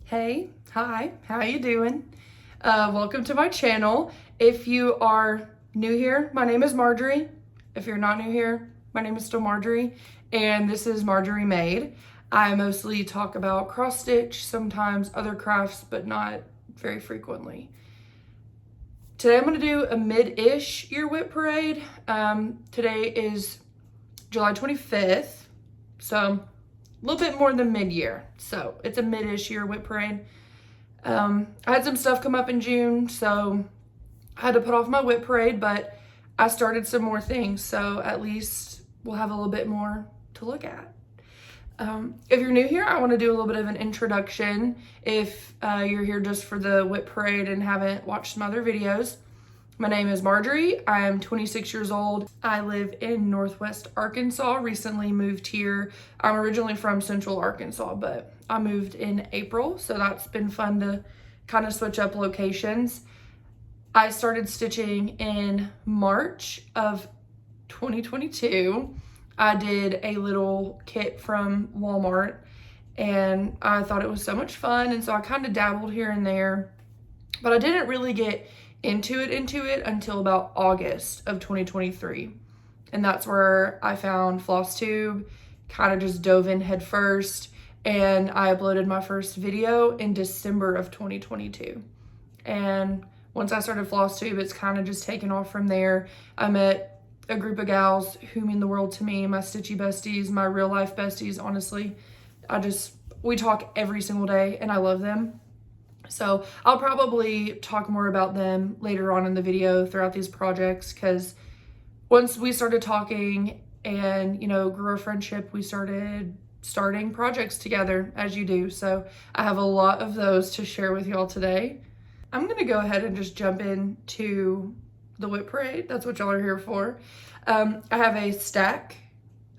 Hey, hi, how you doing? Welcome to my channel. If you are new here, my name is Marjorie. If you're not new here, my name is still Marjorie, and this is Marjorie Made. I mostly talk about cross stitch, sometimes other crafts, but not very frequently. Today I'm going to do a mid-ish year WIP parade. Today is July 25th, so a little bit more than mid-year, so it's a mid-ish year WIP parade. I had some stuff come up in June, so I had to put off my WIP parade, but I started some more things, so at least we'll have a little bit more to look at. If you're new here, I want to do a little bit of an introduction. If you're here just for the WIP parade and haven't watched some other videos, my name is Marjorie. I am 26 years old. I live in Northwest Arkansas, recently moved here. I'm originally from Central Arkansas, but I moved in April, so that's been fun to kind of switch up locations. I started stitching in March of 2022. I did a little kit from Walmart and I thought it was so much fun, and so I kind of dabbled here and there, but I didn't really get into it until about August of 2023. And that's where I found Flosstube, kind of just dove in head first, and I uploaded my first video in December of 2022. And once I started Flosstube, it's kind of just taken off from there. I met a group of gals who mean the world to me, my stitchy besties, my real life besties, honestly. We talk every single day and I love them. So I'll probably talk more about them later on in the video throughout these projects, because once we started talking and, grew a friendship, we starting projects together, as you do. So I have a lot of those to share with y'all today. I'm going to go ahead and just jump into the WIP parade. That's what y'all are here for. I have a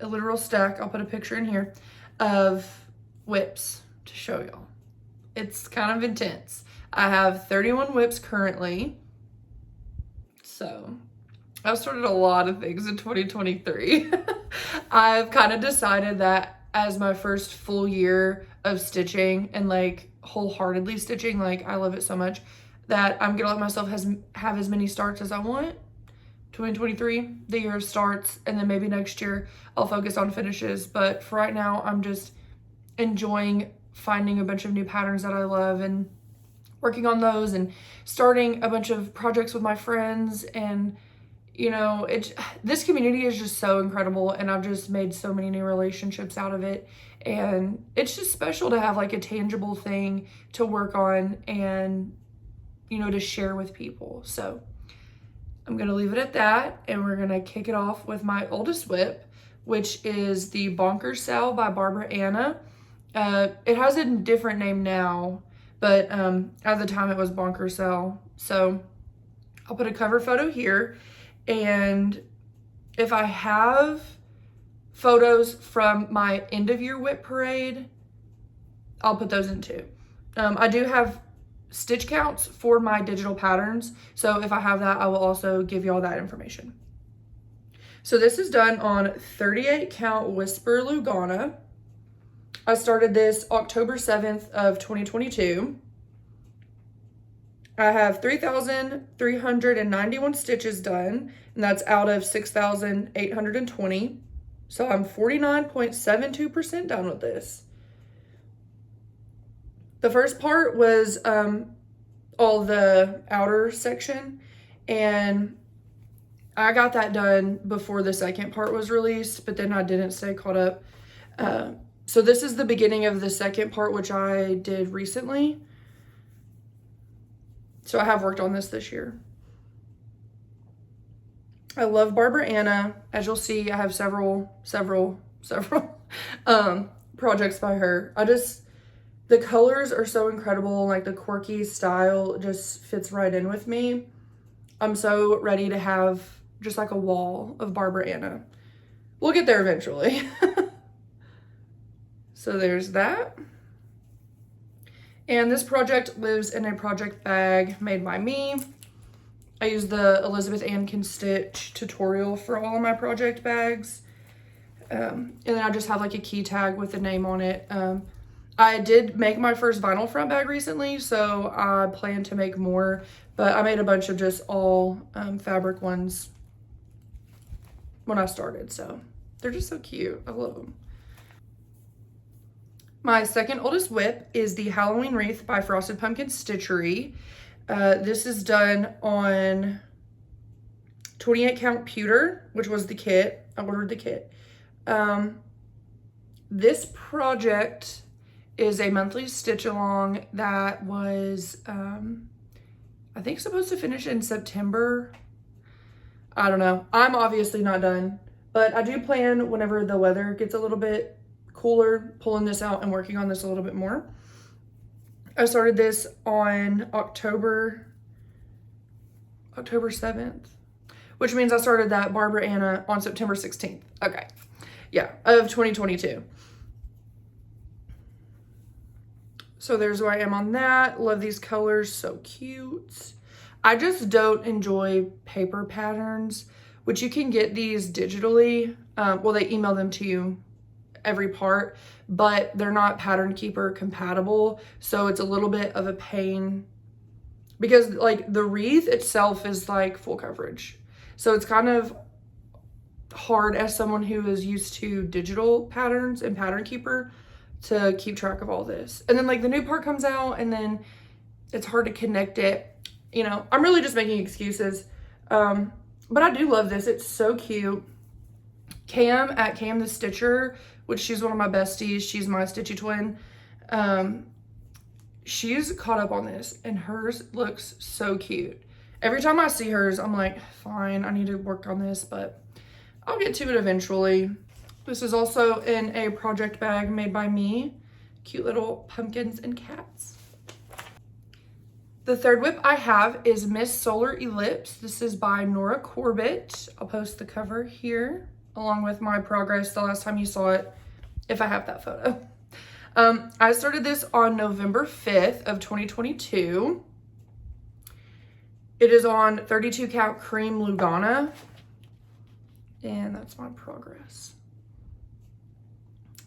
literal stack, I'll put a picture in here, of WIPs to show y'all. It's kind of intense. I have 31 WIPs currently. So I've started a lot of things in 2023. I've kind of decided that as my first full year of stitching and wholeheartedly stitching, I love it so much, that I'm gonna let myself have as many starts as I want. 2023, the year of starts, and then maybe next year I'll focus on finishes. But for right now, I'm just enjoying finding a bunch of new patterns that I love and working on those and starting a bunch of projects with my friends. And this community is just so incredible, and I've just made so many new relationships out of it, and it's just special to have a tangible thing to work on and to share with people. So I'm gonna leave it at that, and we're gonna kick it off with my oldest WIP, which is the Bonkers Sal by Barbara Anna. It has a different name now, but at the time it was Bonkers Sal. So I'll put a cover photo here, and if I have photos from my end of year WIP parade, I'll put those in too. I do have stitch counts for my digital patterns, so if I have that, I will also give y'all that information. So this is done on 38 count Whisper Lugana. I started this October 7th of 2022. I have 3,391 stitches done, and that's out of 6,820. So I'm 49.72% done with this. The first part was all the outer section, and I got that done before the second part was released, but then I didn't stay caught up. So this is the beginning of the second part, which I did recently. So I have worked on this year. I love Barbara Anna. As you'll see, I have several projects by her. The colors are so incredible. The quirky style just fits right in with me. I'm so ready to have just a wall of Barbara Anna. We'll get there eventually. So there's that. And this project lives in a project bag made by me. I use the Elizabeth Ann Can Stitch tutorial for all of my project bags. And then I just have a key tag with the name on it. I did make my first vinyl front bag recently, so I plan to make more, but I made a bunch of just all fabric ones when I started, so they're just so cute. I love them. My second oldest WIP is the Halloween Wreath by Frosted Pumpkin Stitchery. This is done on 28 count pewter, which was the kit. I ordered the kit. This project is a monthly stitch along that was, I think, supposed to finish in September. I don't know. I'm obviously not done, but I do plan, whenever the weather gets a little bit cooler, pulling this out and working on this a little bit more. I started this on October 7th, which means I started that Barbara Anna on September 16th. Okay. Yeah, of 2022. So there's where I am on that. Love these colors, so cute. I just don't enjoy paper patterns, which you can get these digitally. Well, they email them to you, every part, but they're not Pattern Keeper compatible. So it's a little bit of a pain because like the wreath itself is like full coverage. So it's kind of hard as someone who is used to digital patterns and Pattern Keeper to keep track of all this. And then like the new part comes out and then it's hard to connect it. You know, I'm really just making excuses. But I do love this. It's so cute. Cam at Cam the Stitcher, which she's one of my besties. She's my stitchy twin. She's caught up on this and hers looks so cute. Every time I see hers, I'm like, fine, I need to work on this, but I'll get to it eventually. This is also in a project bag made by me. Cute little pumpkins and cats. The third WIP I have is Miss Solar Ellipse. This is by Nora Corbett. I'll post the cover here along with my progress the last time you saw it, if I have that photo. I started this on November 5th of 2022. It is on 32 count cream Lugana, and that's my progress.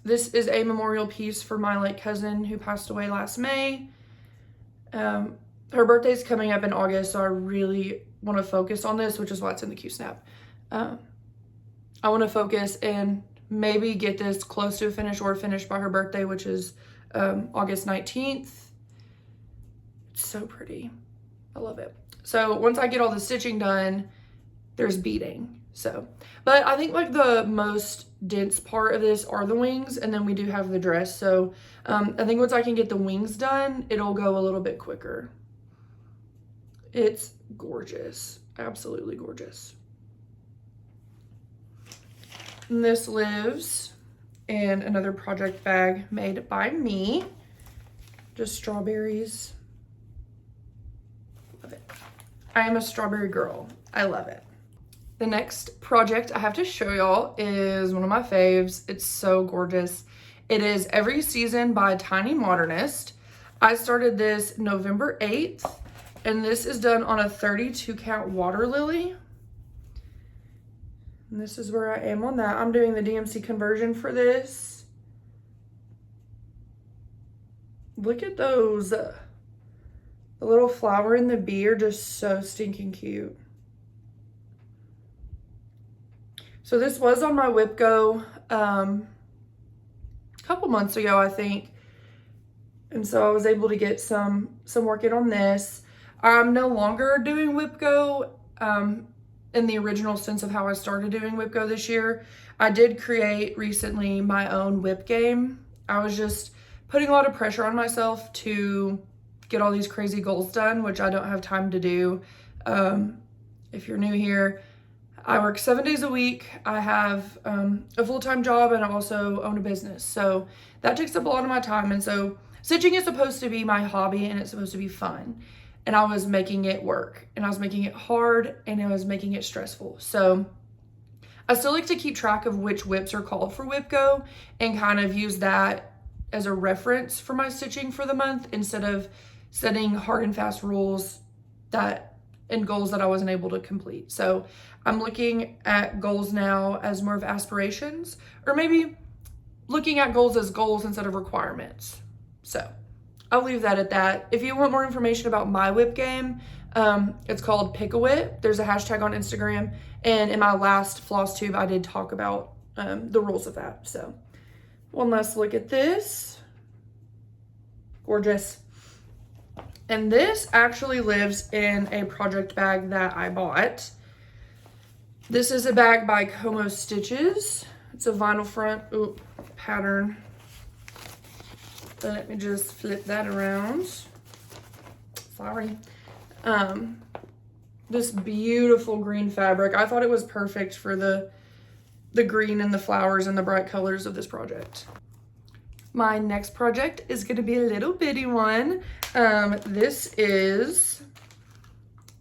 This is a memorial piece for my late cousin who passed away last May. Her birthday's coming up in August, so I really want to focus on this, which is why it's in the Q-Snap. I want to focus and maybe get this close to a finish or finished by her birthday, which is August 19th. It's so pretty. I love it. So once I get all the stitching done, there's beading. So, but I think like the most dense part of this are the wings, and then we do have the dress. So I think once I can get the wings done, it'll go a little bit quicker. It's gorgeous. Absolutely gorgeous. And this lives in another project bag made by me. Just strawberries. Love it. I am a strawberry girl. I love it. The next project I have to show y'all is one of my faves. It's so gorgeous. It is Every Season by Tiny Modernist. I started this November 8th, and this is done on a 32 count water lily. And this is where I am on that. I'm doing the DMC conversion for this. Look at those. The little flower and the bee are just so stinking cute. So this was on my WIP Go a couple months ago, I think. And so I was able to get some work in on this. I'm no longer doing WIP Go in the original sense of how I started doing WIP Go this year. I did create recently my own WIP game. I was just putting a lot of pressure on myself to get all these crazy goals done, which I don't have time to do. If you're new here, I work 7 days a week. I have a full-time job, and I also own a business. So that takes up a lot of my time. And so stitching is supposed to be my hobby, and it's supposed to be fun. And I was making it work, and I was making it hard, and I was making it stressful. So I still like to keep track of which WIPs are called for WIP Go and kind of use that as a reference for my stitching for the month instead of setting hard and fast rules and goals that I wasn't able to complete. So I'm looking at goals now as more of aspirations, or maybe looking at goals as goals instead of requirements. So I'll leave that at that. If you want more information about my WIP game, it's called Pick a WIP. There's a hashtag on Instagram. And in my last Flosstube, I did talk about the rules of that. So one last look at this. Gorgeous. And this actually lives in a project bag that I bought. This is a bag by Como Stitches. It's a vinyl front pattern. Let me just flip that around. Sorry. This beautiful green fabric. I thought it was perfect for the green and the flowers and the bright colors of this project. My next project is going to be a little bitty one. This is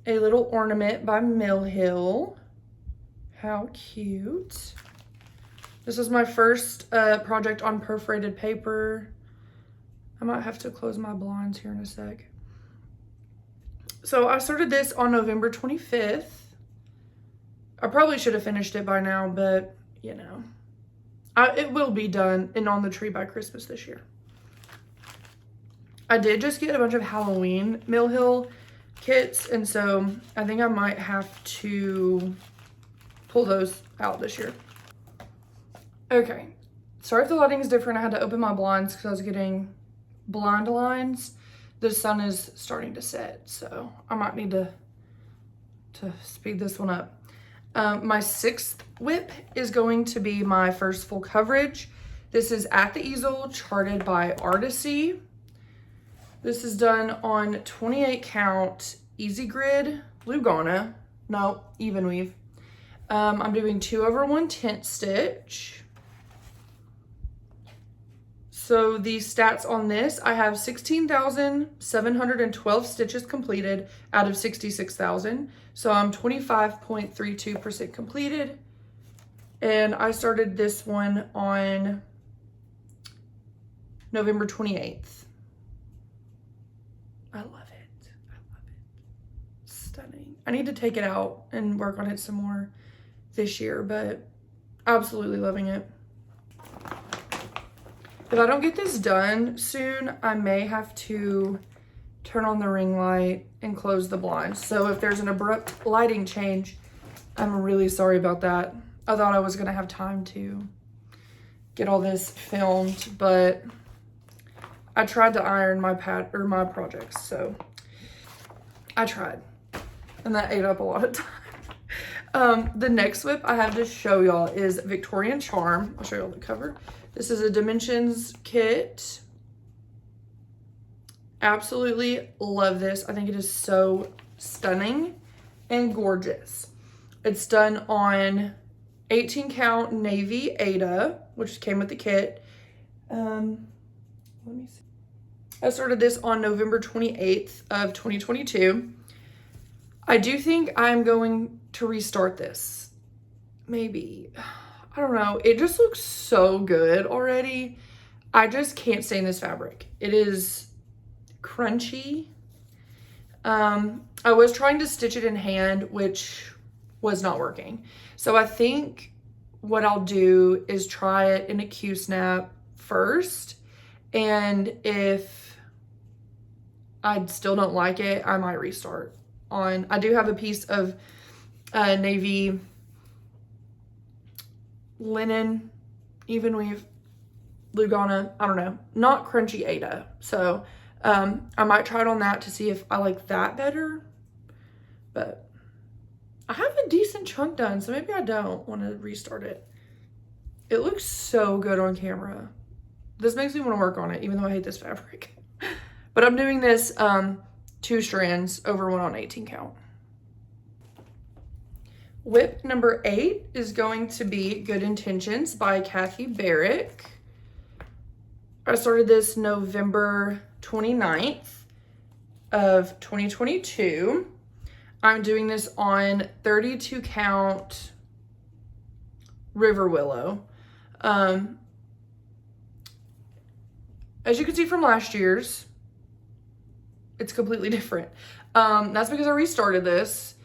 a little ornament by Mill Hill. How cute. This is my first project on perforated paper. I might have to close my blinds here in a sec. So I started this on November 25th. I probably should have finished it by now, but you know, it will be done and on the tree by Christmas this year. I did just get a bunch of Halloween Mill Hill kits, and so I think I might have to pull those out this year. Okay, sorry if the lighting is different. I had to open my blinds because I was getting blind lines. The sun is starting to set, so I might need to speed this one up. My 6th WIP is going to be my first full coverage. This is At the Easel, charted by Oddities. This is done on 28 count easy grid Lugana, no, even weave. I'm doing 2/1 tent stitch. So the stats on this, I have 16,712 stitches completed out of 66,000. So I'm 25.32% completed. And I started this one on November 28th. I love it. I love it. Stunning. I need to take it out and work on it some more this year, but absolutely loving it. If I don't get this done soon, I may have to turn on the ring light and close the blinds. So if there's an abrupt lighting change, I'm really sorry about that. I thought I was gonna have time to get all this filmed, but I tried to iron my projects, so I tried, and that ate up a lot of time. The next WIP I have to show y'all is Victorian Charm. I'll show y'all the cover. This is a Dimensions kit. Absolutely love this. I think it is so stunning and gorgeous. It's done on 18 count navy Ada, which came with the kit. Let me see. I started this on November 28th of 2022. I do think I'm going to restart this. Maybe. I don't know. It just looks so good already. I just can't stand this fabric. It is crunchy. I was trying to stitch it in hand, which was not working. So I think what I'll do is try it in a Q-snap first. And if I still don't like it, I might restart on. I do have a piece of navy linen, even weave, Lugana, I don't know, not crunchy Ada. So I might try it on that to see if I like that better. But I have a decent chunk done, so maybe I don't want to restart it. It looks so good on camera. This makes me want to work on it, even though I hate this fabric. But I'm doing this 2 strands over one on 18 count. WIP number 8 is going to be Good Intentions by Kathy Barrick. I started this November 29th of 2022. I'm doing this on 32 count River Willow. As you can see from last year's, it's completely different. That's because I restarted this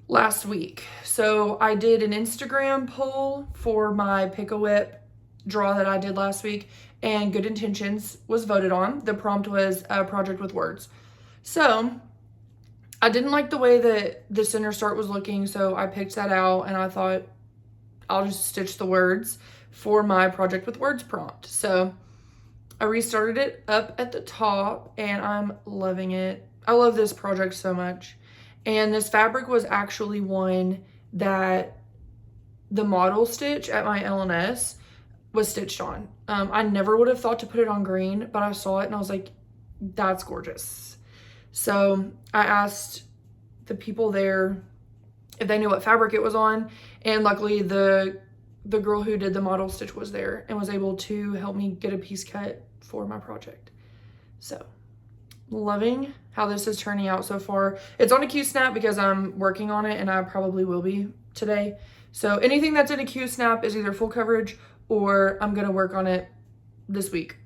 last week. So I did an Instagram poll for my Pick a WIP draw that I did last week, and Good Intentions was voted on. The prompt was a project with words. So I didn't like the way that the center start was looking, so I picked that out and I thought I'll just stitch the words for my project with words prompt. So I restarted it up at the top and I'm loving it. I love this project so much. And this fabric was actually one that the model stitch at my LNS was stitched on. I never would have thought to put it on green, but I saw it and I was like, that's gorgeous. So I asked the people there if they knew what fabric it was on, and luckily the girl who did the model stitch was there and was able to help me get a piece cut for my project. So loving how this is turning out so far. It's on a Q-snap because I'm working on it and I probably will be today. So anything that's in a Q-snap is either full coverage or I'm gonna work on it this week.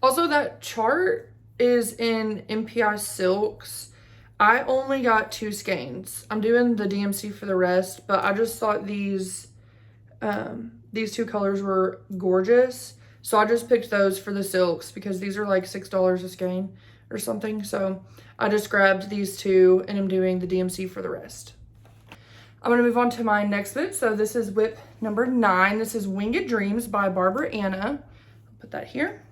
Also, that chart is in MPI Silks. I only got 2 skeins. I'm doing the DMC for the rest, but I just thought these 2 colors were gorgeous. So I just picked those for the silks because these are like $6 a skein or something. So I just grabbed these 2 and I'm doing the DMC for the rest. I'm gonna move on to my next WIP. So this is WIP number 9. This is Winged Dreams by Barbara Anna. I'll put that here.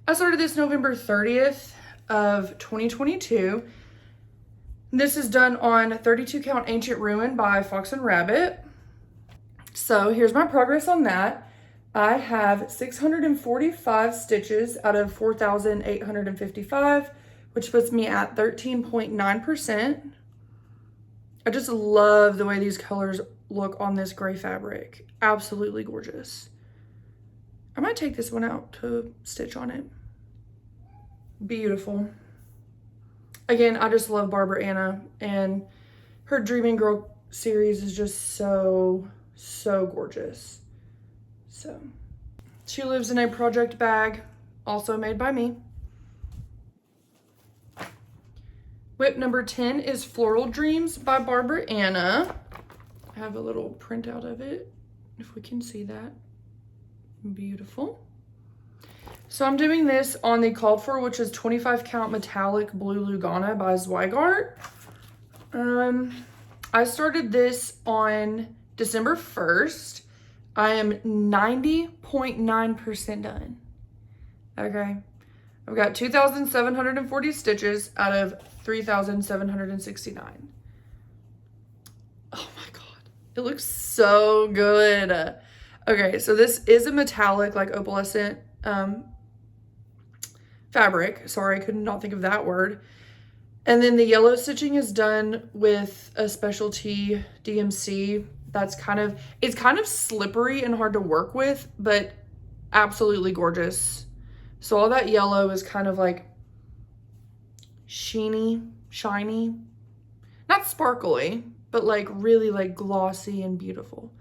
I started this November 30th of 2022. This is done on 32 count Ancient Ruin by Fox and Rabbit. So here's my progress on that. I have 645 stitches out of 4,855, which puts me at 13.9%. I just love the way these colors look on this gray fabric. Absolutely gorgeous. I might take this one out to stitch on it. Beautiful. Again, I just love Barbara Anna, and her Dreaming Girl series is just so gorgeous. So she lives in a project bag, also made by me. WIP number 10 is Floral Dreams by Barbara Anna. I have a little printout of it, if we can see that. Beautiful. So I'm doing this on the called for, which is 25 count metallic blue Lugana by Zweigart. I started this on December 1st. I am 90.9% done. Okay. I've got 2,740 stitches out of 3,769. Oh my God. It looks so good. Okay, so this is a metallic, like opalescent fabric. Sorry, I could not think of that word. And then the yellow stitching is done with a specialty DMC. It's kind of slippery and hard to work with, but absolutely gorgeous. So all that yellow is kind of like shiny, not sparkly, but like really like glossy and beautiful.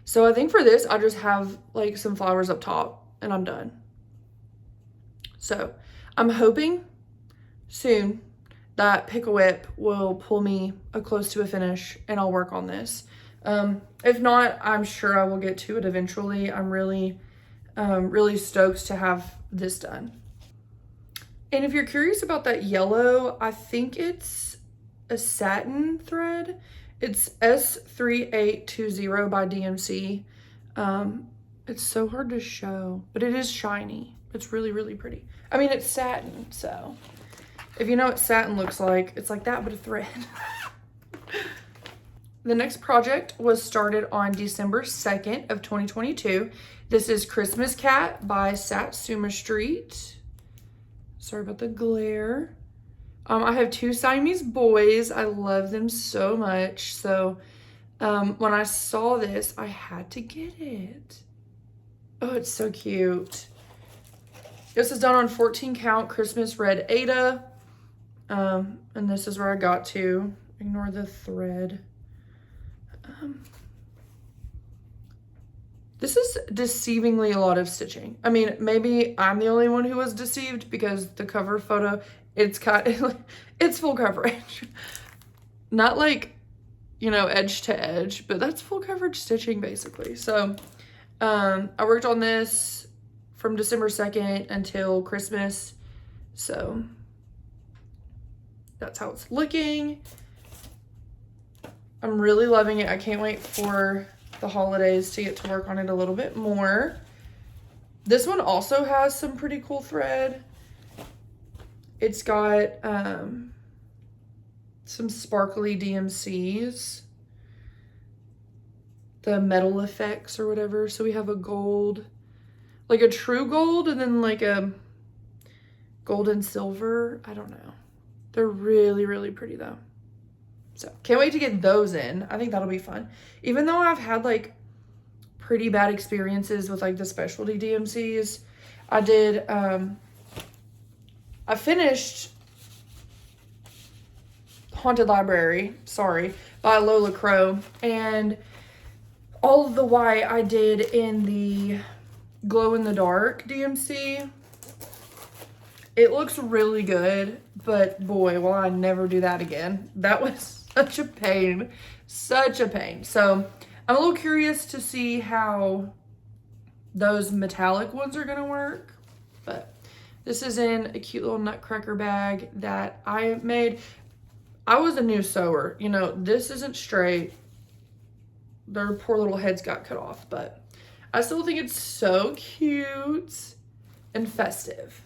So I think for this, I just have like some flowers up top and I'm done. So I'm hoping soon that Pick a WIP will pull me close to a finish and I'll work on this. If not, I'm sure I will get to it eventually. I'm really stoked to have this done. And if you're curious about that yellow, I think it's a satin thread. It's S3820 by DMC. It's so hard to show, but it is shiny. It's really pretty. I mean, it's satin, so if you know what satin looks like, it's like that, but a thread. The next project was started on December 2nd of 2022. This is Christmas Cat by Satsuma Street. Sorry about the glare. I have 2 Siamese boys. I love them so much. So when I saw this, I had to get it. Oh, it's so cute. This is done on 14 count Christmas Red Ada. And this is where I got to. Ignore the thread. This is deceivingly a lot of stitching. I mean, maybe I'm the only one who was deceived because the cover photo, it's full coverage. Not like, you know, edge to edge, but that's full coverage stitching basically. So I worked on this from December 2nd until Christmas. So that's how it's looking. I'm really loving it. I can't wait for the holidays to get to work on it a little bit more. This one also has some pretty cool thread. It's got some sparkly DMCs, the metal effects or whatever. So we have a gold, like a true gold, and then like a gold and silver. I don't know. They're really, really pretty though. So can't wait to get those in. I think that'll be fun. Even though I've had like pretty bad experiences with like the specialty DMCs. I finished Haunted Library, by Lola Crow, and all of the white I did in the glow in the dark DMC. It looks really good, but boy, will I never do that again. That was such a pain, such a pain. So I'm a little curious to see how those metallic ones are gonna work, but this is in a cute little nutcracker bag that I made. I was a new sewer, you know, this isn't straight. Their poor little heads got cut off, but I still think it's so cute and festive.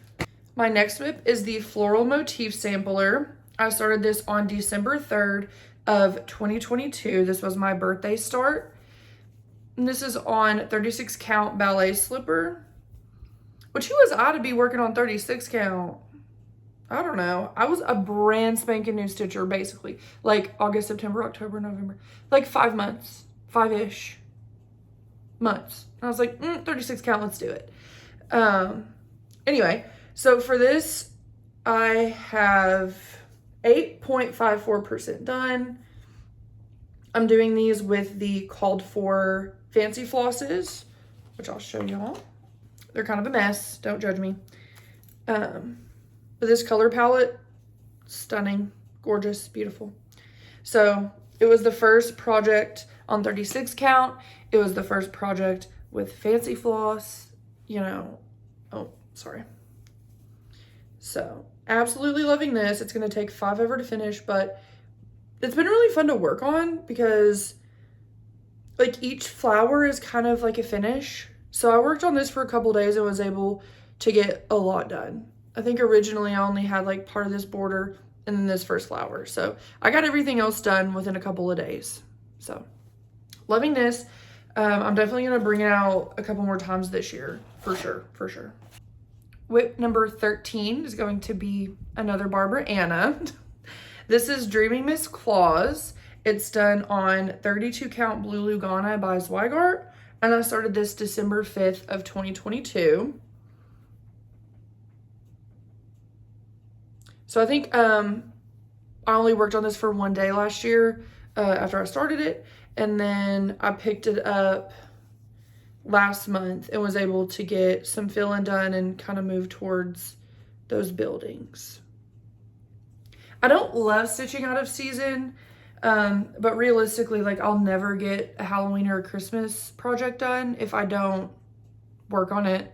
My next WIP is the Floral Motif Sampler. I started this on December 3rd of 2022. This was my birthday start. And this is on 36 count ballet slipper. Which who was I to be working on 36 count? I don't know. I was a brand spanking new stitcher, basically. Like August, September, October, November. Like 5 months. 5-ish months. And I was like, 36 count, let's do it. Anyway, so for this, I have 8.54% done. I'm doing these with the called for fancy flosses, which I'll show y'all. They're kind of a mess, don't judge me. But this color palette, stunning, gorgeous, beautiful. So it was the first project on 36 count. It was the first project with fancy floss, you know. Oh, sorry. So absolutely loving this. It's gonna take 5 ever to finish, but it's been really fun to work on because like each flower is kind of like a finish. So I worked on this for a couple days and was able to get a lot done. I think originally I only had like part of this border and then this first flower. So I got everything else done within a couple of days. So loving this. I'm definitely gonna bring it out a couple more times this year, for sure. WIP number 13 is going to be another Barbara Anna. This is Dreaming Miss Claus. It's done on 32 count Blue Lugana by Zweigart. And I started this December 5th of 2022. So I think I only worked on this for 1 day last year after I started it. And then I picked it up last month and was able to get some filling done and kind of move towards those buildings. I don't love stitching out of season, but realistically, like I'll never get a Halloween or a Christmas project done if I don't work on it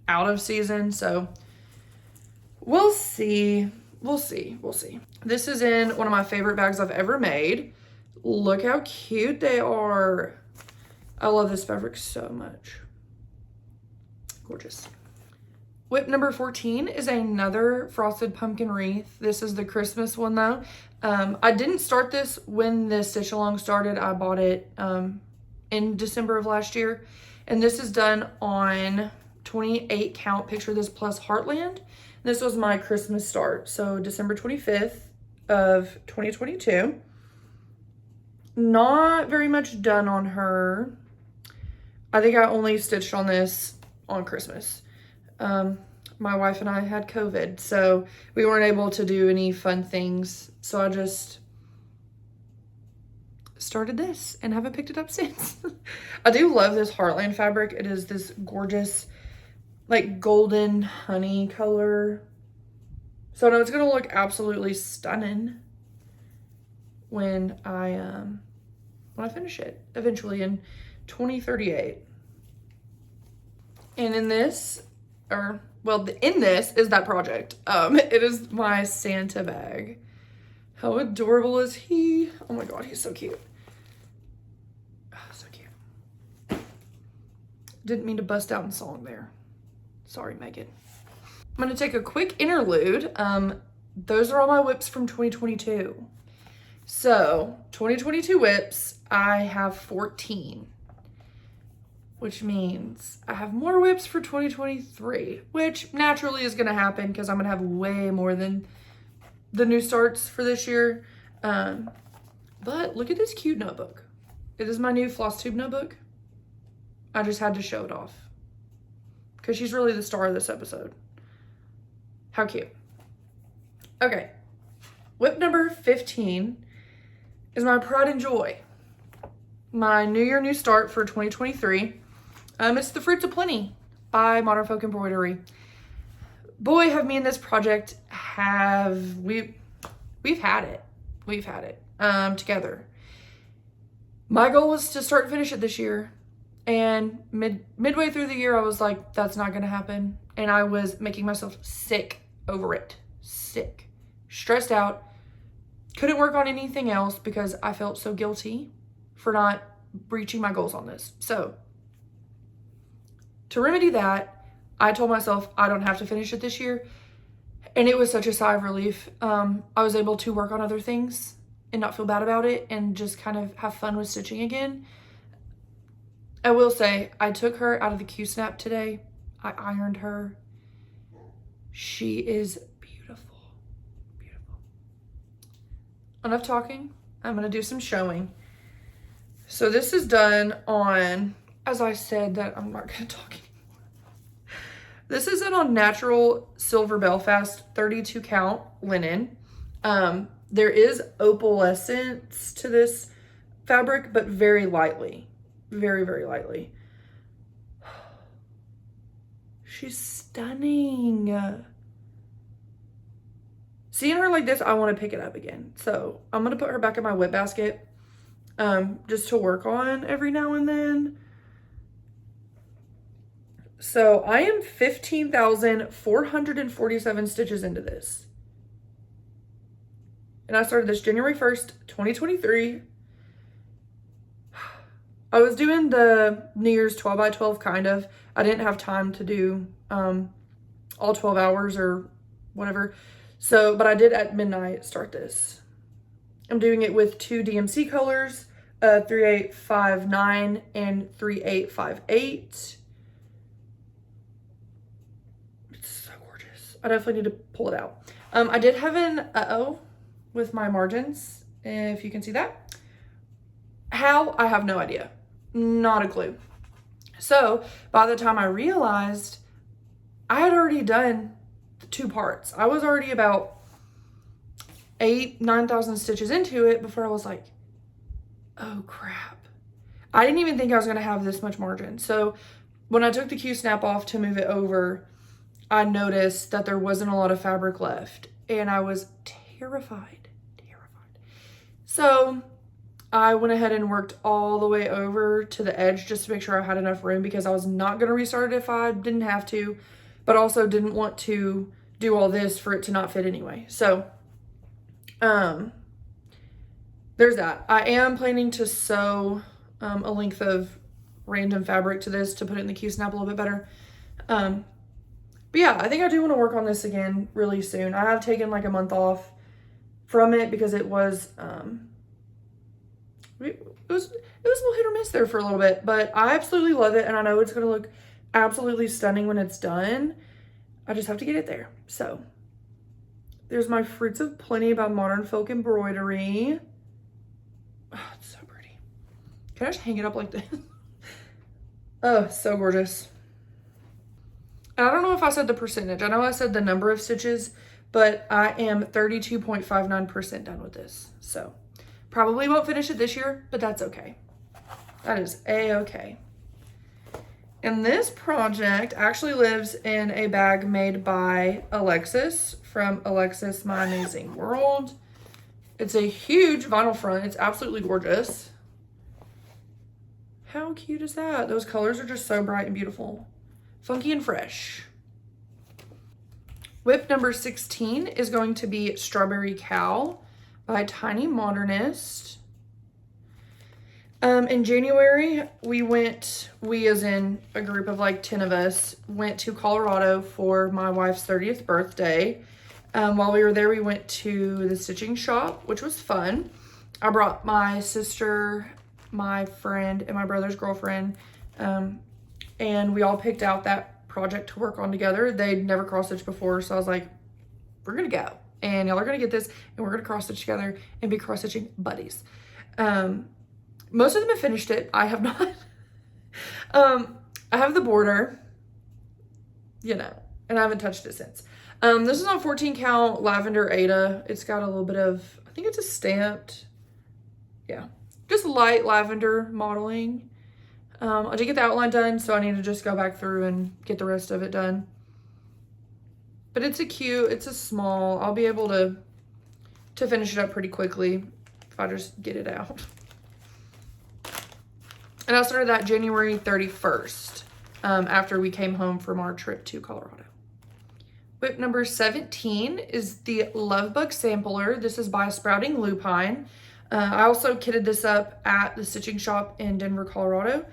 out of season. So we'll see. This is in one of my favorite bags I've ever made. Look how cute they are. I love this fabric so much. Gorgeous. WIP number 14 is another frosted pumpkin wreath. This is the Christmas one though. I didn't start this when the stitch along started. I bought it in December of last year. And this is done on 28 count. Picture this plus Heartland. This was my Christmas start. So December 25th of 2022. Not very much done on her. I think I only stitched on this on Christmas. My wife and I had COVID, so we weren't able to do any fun things. So I just started this and haven't picked it up since. I do love this Heartland fabric. It is this gorgeous, like golden honey color. So no, it's gonna look absolutely stunning when I finish it eventually in 2038. And in this, or, well, in this is that project. It is my Santa bag. How adorable is he? Oh my God, he's so cute. Oh, so cute. Didn't mean to bust out in song there. Sorry, Megan. I'm gonna take a quick interlude. Those are all my WIPs from 2022. So, 2022 WIPs, I have 14. Which means I have more WIPs for 2023, which naturally is gonna happen because I'm gonna have way more than the new starts for this year. But look at this cute notebook. It is my new Flosstube notebook. I just had to show it off because she's really the star of this episode. How cute. Okay, WIP number 15 is my pride and joy. My New Year, New Start for 2023. It's The Fruits of Plenty by Modern Folk Embroidery. Boy, have me and this project we've had it together. My goal was to start and finish it this year, and midway through the year I was like, that's not gonna happen, and I was making myself sick over it. Sick, stressed out, couldn't work on anything else because I felt so guilty for not reaching my goals on this. So to remedy that, I told myself I don't have to finish it this year. And it was such a sigh of relief. I was able to work on other things and not feel bad about it and just kind of have fun with stitching again. I will say, I took her out of the Q-snap today. I ironed her. She is beautiful, beautiful. Enough talking. I'm gonna do some showing. So this is done on, as I said that I'm not gonna talk anymore. This is done on natural silver Belfast 32 count linen. There is opalescence to this fabric, but very lightly, very, very lightly. She's stunning. Seeing her like this, I want to pick it up again. So I'm going to put her back in my WIP basket just to work on every now and then. So I am 15,447 stitches into this. And I started this January 1st, 2023. I was doing the New Year's 12 by 12 kind of. I didn't have time to do all 12 hours or whatever. So, but I did at midnight start this. I'm doing it with 2 DMC colors, 3859 and 3858. It's so gorgeous. I definitely need to pull it out. I did have an uh-oh with my margins, if you can see that. How? I have no idea. Not a clue. So by the time I realized, I had already done the 2 parts. I was already about 9,000 stitches into it before I was like, oh crap. I didn't even think I was going to have this much margin. So when I took the Q-snap off to move it over, I noticed that there wasn't a lot of fabric left, and I was terrified. So I went ahead and worked all the way over to the edge just to make sure I had enough room, because I was not going to restart it if I didn't have to, but also didn't want to do all this for it to not fit anyway. So there's that. I am planning to sew a length of random fabric to this to put it in the Q-snap a little bit better. But yeah, I think I do want to work on this again really soon. I have taken like a month off from it because it was it was a little hit or miss there for a little bit, but I absolutely love it, and I know it's going to look absolutely stunning when it's done. I just have to get it there. So there's my Fruits of Plenty by Modern Folk Embroidery. Oh, it's so pretty. Can I just hang it up like this? Oh, so gorgeous. And I don't know if I said the percentage. I know I said the number of stitches, but I am 32.59% done with this. So probably won't finish it this year, but that's okay. That is a-okay. And this project actually lives in a bag made by Alexis from Alexis My Amazing World. It's a huge vinyl front. It's absolutely gorgeous. How cute is that? Those colors are just so bright and beautiful. Funky and fresh. WIP number 16 is going to be Strawberry Cow by Tiny Modernist. In January, we as in a group of like 10 of us, went to Colorado for my wife's 30th birthday. While we were there, we went to the stitching shop, which was fun. I brought my sister, my friend, and my brother's girlfriend, and we all picked out that project to work on together. They'd never cross-stitched before, so I was like, we're gonna go, and y'all are gonna get this, and we're gonna cross-stitch together and be cross-stitching buddies. Most of them have finished it. I have not. I have the border, you know, and I haven't touched it since. This is on 14 count Lavender Ada. It's got a little bit of, I think it's a stamped, yeah, just light lavender modeling. I did get the outline done, so I need to just go back through and get the rest of it done. But it's a small, I'll be able to finish it up pretty quickly if I just get it out. And I started that January 31st, after we came home from our trip to Colorado. WIP number 17 is the Love Bug Sampler. This is by Sprouting Lupine. I also kitted this up at the stitching shop in Denver, Colorado.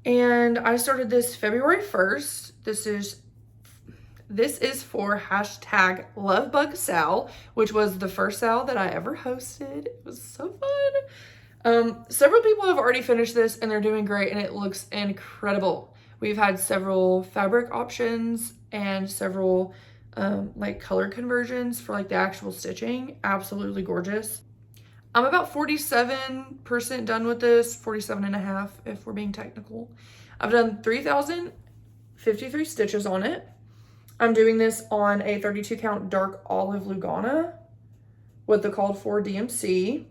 And I started this February 1st. This is for hashtag LoveBugSal, which was the first sal that I ever hosted. It was so fun. Several people have already finished this and they're doing great and it looks incredible. We've had several fabric options and several like color conversions for like the actual stitching. Absolutely gorgeous. I'm about 47% done with this, 47.5 if we're being technical. I've done 3,053 stitches on it. I'm doing this on a 32 count dark olive Lugana with the called for DMC.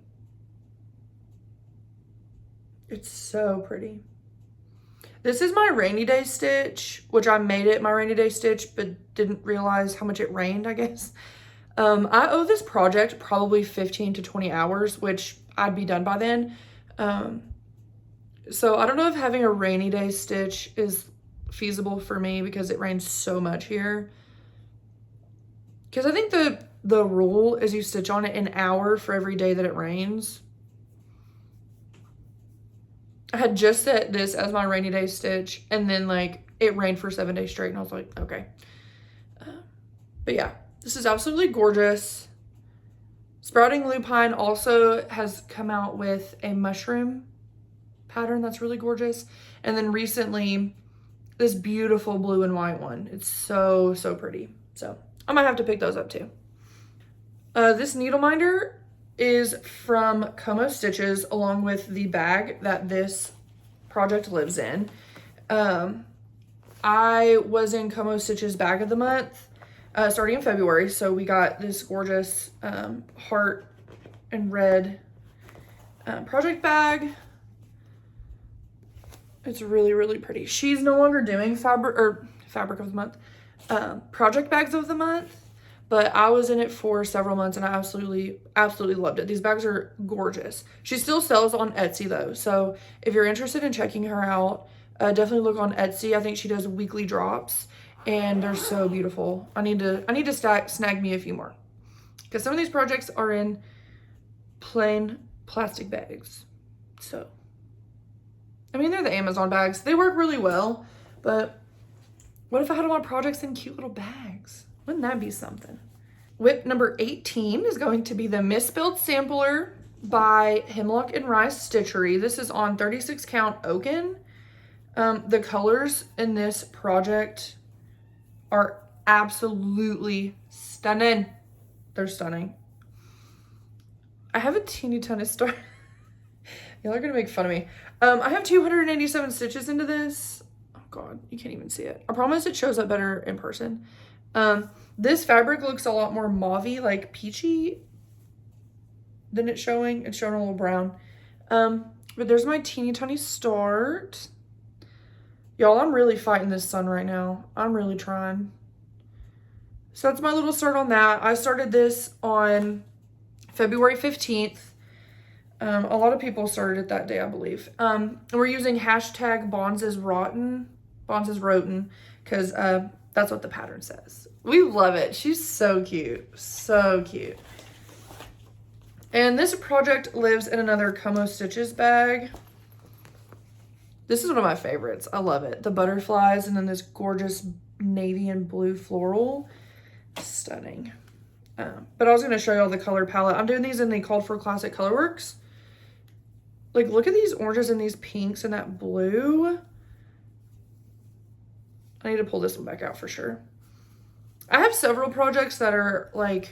It's so pretty. This is my rainy day stitch, which I made it my rainy day stitch, but didn't realize how much it rained, I guess. I owe this project probably 15 to 20 hours, which I'd be done by then. So I don't know if having a rainy day stitch is feasible for me because it rains so much here. Because I think the rule is you stitch on it an hour for every day that it rains. I had just set this as my rainy day stitch and then like it rained for 7 days straight and I was like, okay. But yeah, this is absolutely gorgeous. Sprouting Lupine also has come out with a mushroom pattern that's really gorgeous. And then recently, this beautiful blue and white one. It's so, so pretty. So I might have to pick those up too. This needle minder is from Como Stitches along with the bag that this project lives in. I was in Como Stitches bag of the month starting in February, so we got this gorgeous heart and red project bag. It's really, really pretty. She's no longer doing fabric of the month, project bags of the month, but I was in it for several months and I absolutely loved it. These bags are gorgeous. She still sells on Etsy though, so if you're interested in checking her out, definitely look on Etsy. I think she does weekly drops and they're so beautiful. I need to snag me a few more because some of these projects are in plain plastic bags. So, I mean, they're the Amazon bags. They work really well, but what if I had all my projects in cute little bags? Wouldn't that be something? WIP number 18 is going to be the Misspelled Sampler by Hemlock and Rice Stitchery. This is on 36 count Oaken. The colors in this project are absolutely stunning. They're stunning. I have a teeny tiny star. Y'all are gonna make fun of me. I have 287 stitches into this. Oh God, you can't even see it. I promise it shows up better in person. This fabric looks a lot more mauvey, like peachy than it's showing. It's showing a little brown. But there's my teeny tiny start. Y'all, I'm really fighting this sun right now. I'm really trying. So that's my little start on that. I started this on February 15th. A lot of people started it that day, I believe. And we're using hashtag Bonds is Rotten, because that's what the pattern says. We love it. She's so cute. So cute. And this project lives in another Como Stitches bag. This is one of my favorites. I love it. The butterflies and then this gorgeous navy and blue floral. Stunning. But I was going to show you all the color palette. I'm doing these in the Called for Classic Colorworks. Like, look at these oranges and these pinks and that blue. I need to pull this one back out for sure. I have several projects that are like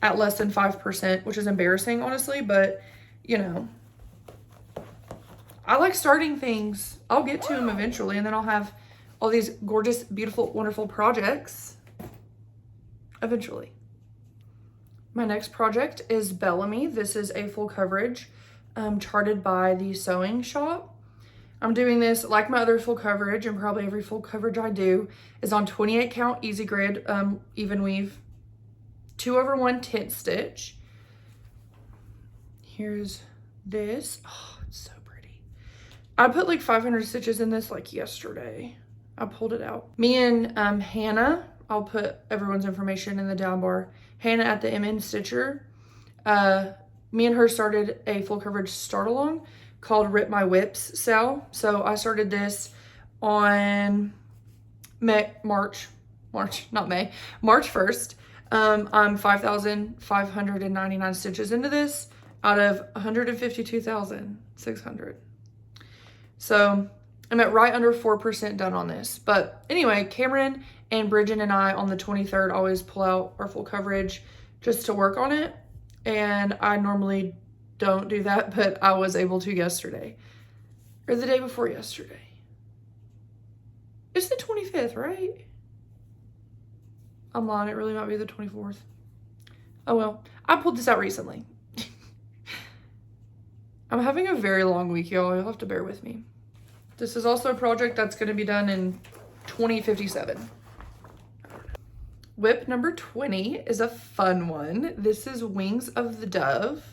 at less than 5%, which is embarrassing, honestly, but you know, I like starting things. I'll get to them eventually, and then I'll have all these gorgeous, beautiful, wonderful projects eventually. My next project is Bellamy. This is a full coverage charted by the Sewing Shop. I'm doing this like my other full coverage, and probably every full coverage I do is on 28 count easy grid even weave 2/1 tent stitch. Here's this. Oh, it's so pretty. I put like 500 stitches in this like yesterday. I pulled it out. Me and Hannah, I'll put everyone's information in the down bar. Hannah at the MN Stitcher. Me and her started a full coverage start along called Rip My Whips sale. So I started this on March 1st. I'm 5,599 stitches into this out of 152,600. So I'm at right under 4% done on this. But anyway, Cameron and Bridget and I on the 23rd always pull out our full coverage just to work on it. And I normally don't do that, but I was able to yesterday. Or the day before yesterday. It's the 25th, right? I'm lying, it really might be the 24th. Oh well, I pulled this out recently. I'm having a very long week, y'all. You'll have to bear with me. This is also a project that's going to be done in 2057. WIP number 20 is a fun one. This is Wings of the Dove.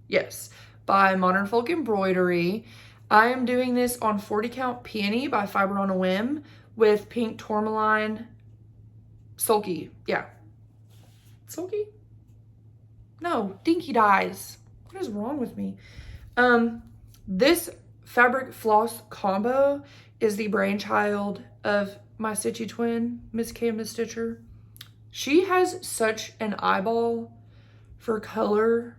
Yes, by Modern Folk Embroidery. I am doing this on 40 count Peony by Fiber on a Whim with pink tourmaline sulky. Yeah. Sulky? No, dinky dyes. What is wrong with me? This fabric floss combo is the brainchild of my Stitchy twin, Miss Candace Stitcher. She has such an eyeball for color.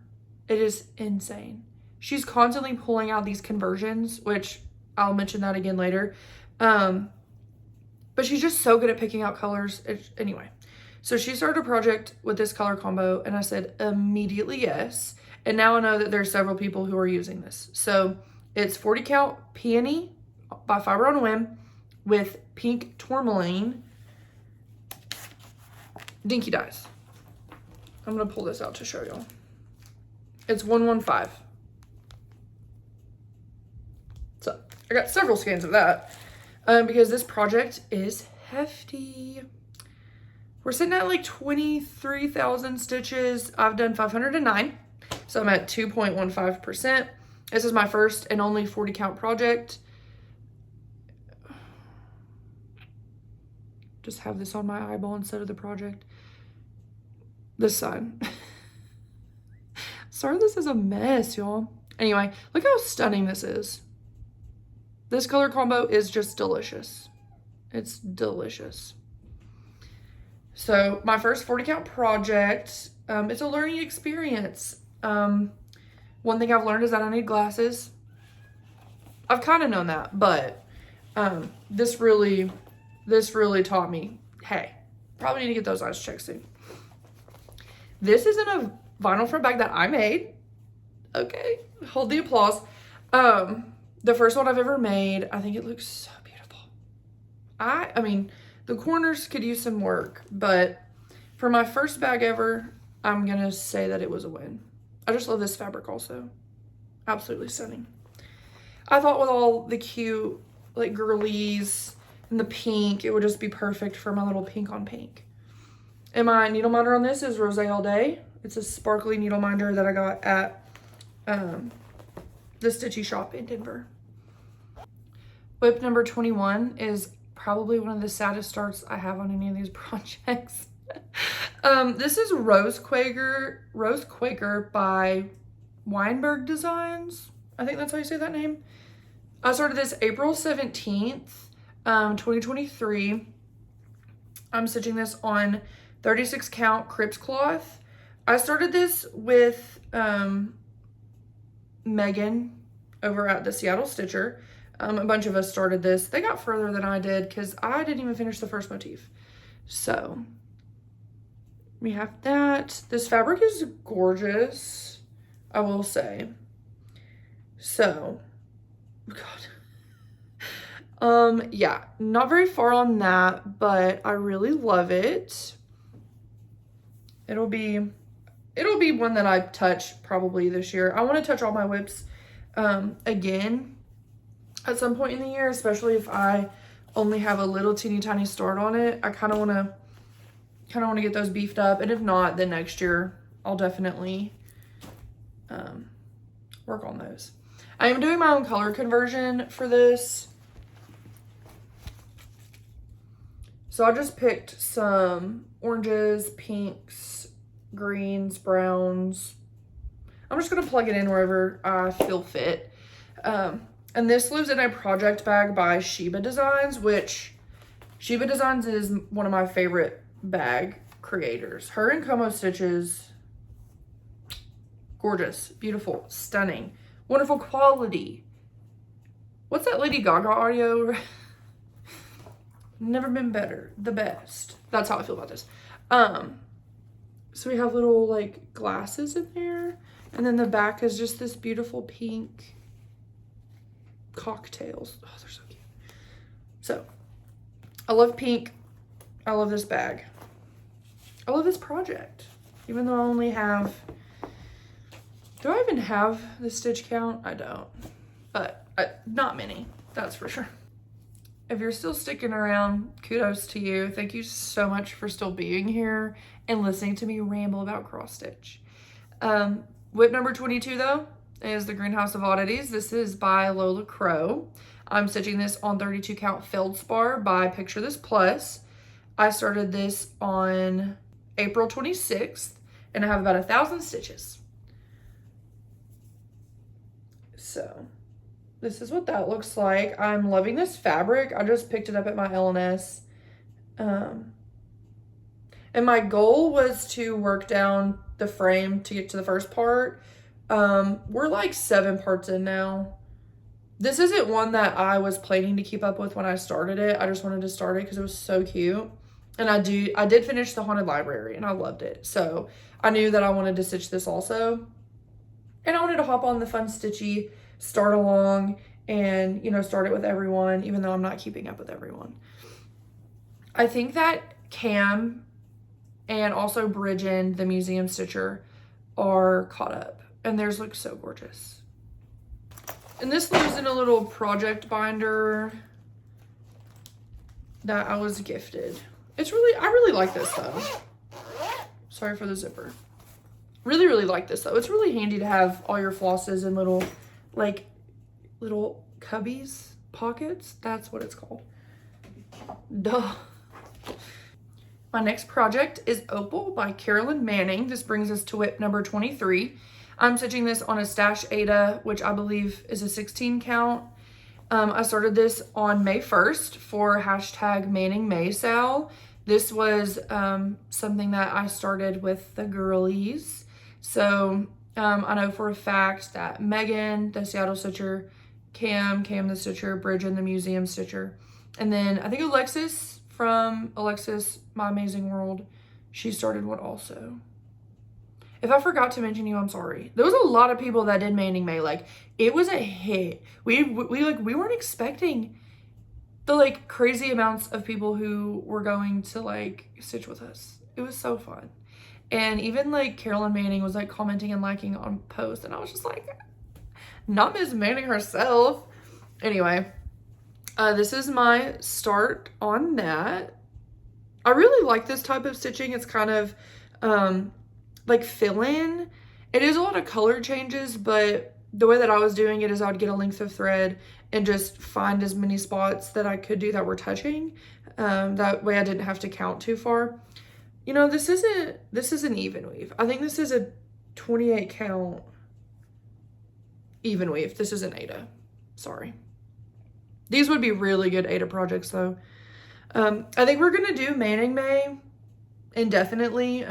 It is insane. She's constantly pulling out these conversions, which I'll mention that again later. But she's just so good at picking out colors. Anyway, so she started a project with this color combo, and I said immediately yes. And now I know that there's several people who are using this. So it's 40 count Peony by Fiber on a Whim with pink tourmaline dinky dyes. I'm gonna pull this out to show y'all. It's 115. So I got several scans of that because this project is hefty. We're sitting at like 23,000 stitches. I've done 509. So I'm at 2.15%. This is my first and only 40 count project. Just have this on my eyeball instead of the project. This side. Sorry, this is a mess, y'all. Anyway, look how stunning this is. This color combo is just delicious. It's delicious. So my first 40 count project, it's a learning experience. One thing I've learned is that I need glasses. I've kind of known that, but this really taught me, hey, probably need to get those eyes checked soon. This is in a vinyl front bag that I made. Okay, hold the applause. The first one I've ever made. I think it looks so beautiful. I mean, the corners could use some work, but for my first bag ever, I'm gonna say that it was a win. I just love this fabric also. Absolutely stunning. I thought with all the cute like girlies and the pink, it would just be perfect for my little pink on pink. And my needle minder on this is Rose All Day. It's a sparkly needle minder that I got at the Stitchy shop in Denver. WIP number 21 is probably one of the saddest starts I have on any of these projects. This is Rose Quaker by Weinberg Designs. I think that's how you say that name. I started this April 17th, 2023. I'm stitching this on 36 count crypt cloth. I started this with Megan over at the Seattle Stitcher. A bunch of us started this. They got further than I did because I didn't even finish the first motif. So we have that. This fabric is gorgeous, I will say. So, God. Yeah, not very far on that, but I really love it. It'll be one that I touch probably this year. I want to touch all my WIPs again at some point in the year, especially if I only have a little teeny tiny start on it. I kind of want to get those beefed up, and if not, then next year I'll definitely work on those. I am doing my own color conversion for this. So I just picked some oranges, pinks, greens, browns. I'm just going to plug it in wherever I feel fit. And this lives in a project bag by Sheba Designs, which Sheba Designs is one of my favorite bag creators. Her and Como stitches, gorgeous, beautiful, stunning, wonderful quality. What's that Lady Gaga audio? Never been better, the best. That's how I feel about this. So we have little like glasses in there, and then the back is just this beautiful pink cocktails. Oh, they're so cute. So I love pink. I love this bag. I love this project, even though I only have, do I even have the stitch count? I don't, but not many, that's for sure. If you're still sticking around, kudos to you. Thank you so much for still being here and listening to me ramble about cross stitch. WIP number 22 though is the Greenhouse of Oddities. This is by Lola Crow. I'm stitching this on 32 count Feldspar by Picture This Plus. I started this on April 26th and I have about 1,000 stitches. So this is what that looks like. I'm loving this fabric. I just picked it up at my LNS. And my goal was to work down the frame to get to the first part. We're like 7 parts in now. This isn't one that I was planning to keep up with when I started it. I just wanted to start it because it was so cute. And I did finish the Haunted Library and I loved it. So I knew that I wanted to stitch this also. And I wanted to hop on the fun stitchy start along and, you know, start it with everyone, even though I'm not keeping up with everyone. I think that Cam and also Bridget, the museum stitcher, are caught up and theirs look so gorgeous. And this lives in a little project binder that I was gifted. I really like this though. Sorry for the zipper. Really, really like this though. It's really handy to have all your flosses in little cubbies, pockets. That's what it's called. Duh. My next project is Opal by Carolyn Manning. This brings us to WIP number 23. I'm stitching this on a Stash Ada, which I believe is a 16 count. I started this on May 1st for hashtag Manning May sale. This was something that I started with the girlies. So I know for a fact that Megan, the Seattle Stitcher, Cam the Stitcher, Bridget, the Museum Stitcher, and then I think Alexis from Alexis My Amazing World, she started one also. If I forgot to mention you, I'm sorry. There was a lot of people that did Manning May. Like, it was a hit. We weren't expecting the like crazy amounts of people who were going to like stitch with us. It was so fun. And even like Carolyn Manning was like commenting and liking on posts, and I was just like, not Miss Manning herself. Anyway, this is my start on that. I really like this type of stitching. It's kind of like fill-in. It is a lot of color changes, but the way that I was doing it is I would get a length of thread and just find as many spots that I could do that were touching. That way I didn't have to count too far. You know, this is an even weave. I think this is a 28 count even weave. This is an Aida. Sorry. These would be really good Aida projects though. I think we're gonna do Manning May indefinitely,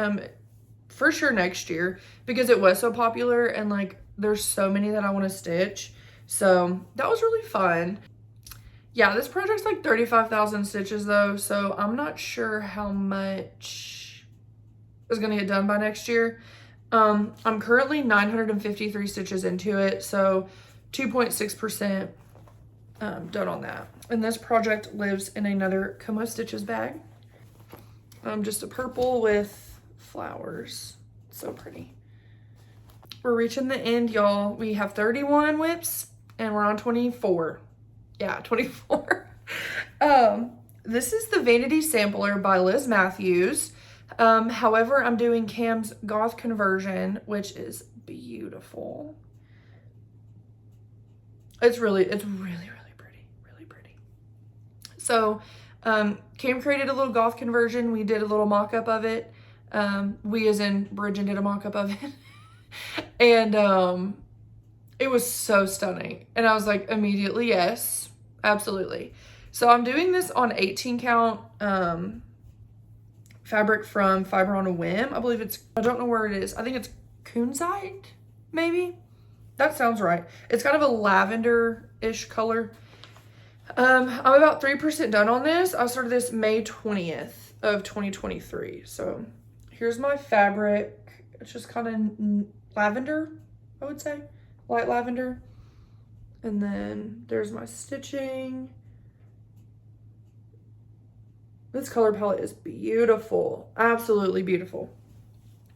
for sure next year, because it was so popular and like there's so many that I want to stitch. So that was really fun. Yeah, this project's like 35,000 stitches though, so I'm not sure how much is gonna get done by next year. I'm currently 953 stitches into it, so 2.6% done on that. And this project lives in another Como Stitches bag. Just a purple with flowers. So pretty. We're reaching the end, y'all. We have 31 WIPs and we're on 24. Yeah, 24. This is the Vanity Sampler by Liz Matthews. However, I'm doing Cam's Goth conversion, which is beautiful. It's really pretty, really pretty. So, Cam created a little Goth conversion. We did a little mock-up of it. We as in Bridget did a mock-up of it. And, it was so stunning. And I was like, immediately, yes, absolutely. So I'm doing this on 18 count, fabric from Fiber on a Whim. I believe it's, I don't know where it is. I think it's Kunzite, maybe? That sounds right. It's kind of a lavender-ish color. I'm about 3% done on this. I started this May 20th of 2023. So here's my fabric. It's just kind of lavender, I would say. Light lavender. And then there's my stitching. This color palette is beautiful. Absolutely beautiful.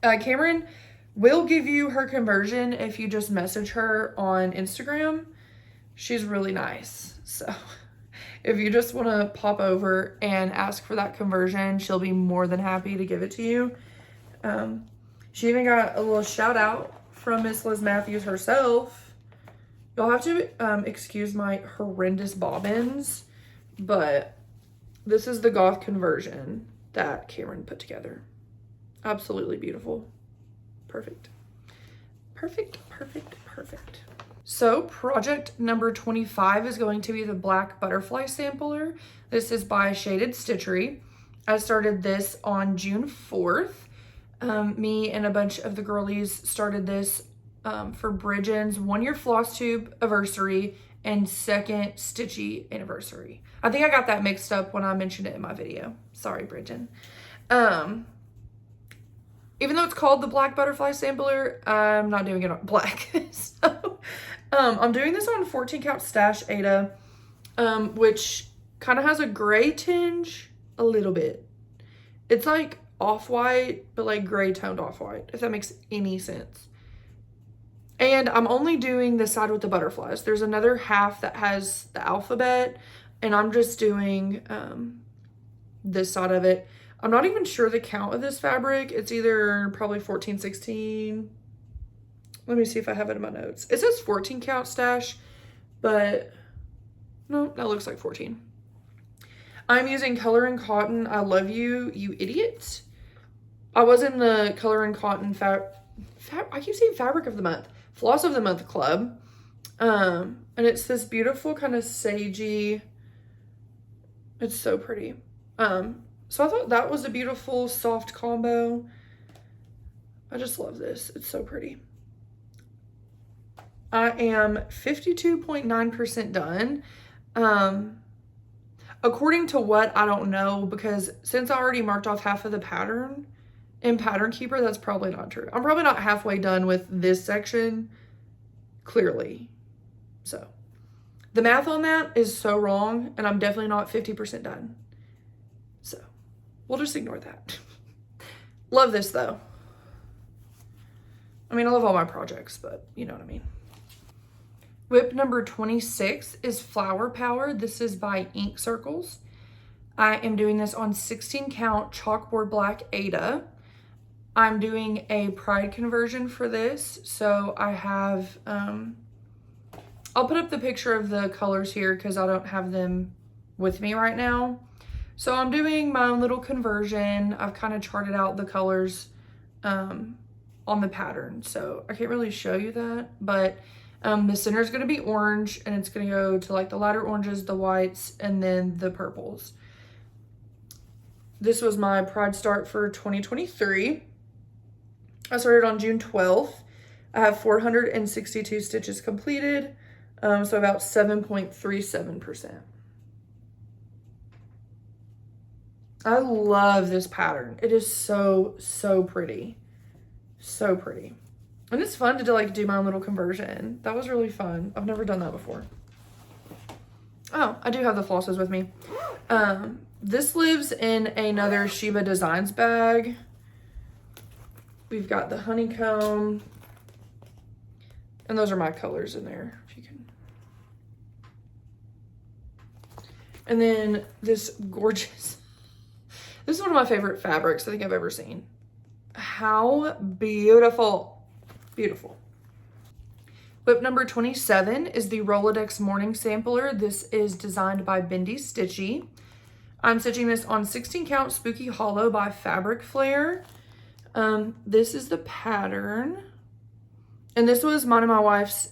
Cameron will give you her conversion if you just message her on Instagram. She's really nice. So if you just want to pop over and ask for that conversion, she'll be more than happy to give it to you. She even got a little shout out from Miss Liz Matthews herself. You'll have to excuse my horrendous bobbins, but this is the Goth conversion that Cameron put together. Absolutely beautiful. Perfect. Perfect, perfect, perfect. So project number 25 is going to be the Black Butterfly Sampler. This is by Shaded Stitchery. I started this on June 4th. Me and a bunch of the girlies started this for Bridget's 1-year Flosstube anniversary and 2nd Stitchy anniversary. I think I got that mixed up when I mentioned it in my video. Sorry, Bridget. Even though it's called the Black Butterfly Sampler, I'm not doing it on black. So, I'm doing this on 14 count stash Aida, which kind of has a gray tinge a little bit. It's like off-white, but like gray toned off-white, if that makes any sense. And I'm only doing the side with the butterflies. There's another half that has the alphabet, and I'm just doing this side of it. I'm not even sure the count of this fabric. It's either probably 14, 16. Let me see if I have it in my notes. It says 14 count stash, but no, that looks like 14. I'm using Color and Cotton. I love you, you idiot. I was in the Color and Cotton I keep saying Fabric of the Month. Floss of the Month Club. And it's this beautiful kind of sagey. It's so pretty. So I thought that was a beautiful soft combo. I just love this. It's so pretty. I am 52.9% done. According to what, I don't know, because since I already marked off half of the pattern in Pattern Keeper, that's probably not true. I'm probably not halfway done with this section, clearly. So the math on that is so wrong, and I'm definitely not 50% done. So we'll just ignore that. Love this though. I mean, I love all my projects, but you know what I mean. WIP number 26 is Flower Power. This is by Ink Circles. I am doing this on 16 count chalkboard black Aida. I'm doing a pride conversion for this. So I have I'll put up the picture of the colors here because I don't have them with me right now. So I'm doing my own little conversion. I've kind of charted out the colors on the pattern. So I can't really show you that, but the center is going to be orange, and it's going to go to like the lighter oranges, the whites, and then the purples. This was my Pride start for 2023. I started on June 12th. I have 462 stitches completed, so about 7.37%. I love this pattern. It is so, so pretty. So pretty. And it's fun to like do my own little conversion. That was really fun. I've never done that before. Oh, I do have the flosses with me. This lives in another Sheba Designs bag. We've got the honeycomb. And those are my colors in there, if you can. And then this gorgeous, this is one of my favorite fabrics I think I've ever seen. How beautiful. Beautiful. WIP number 27 is the Rolodex Morning Sampler. This is designed by Bendy Stitchy. I'm stitching this on 16 count Spooky Hollow by Fabric Flare. This is the pattern. And this was mine and my wife's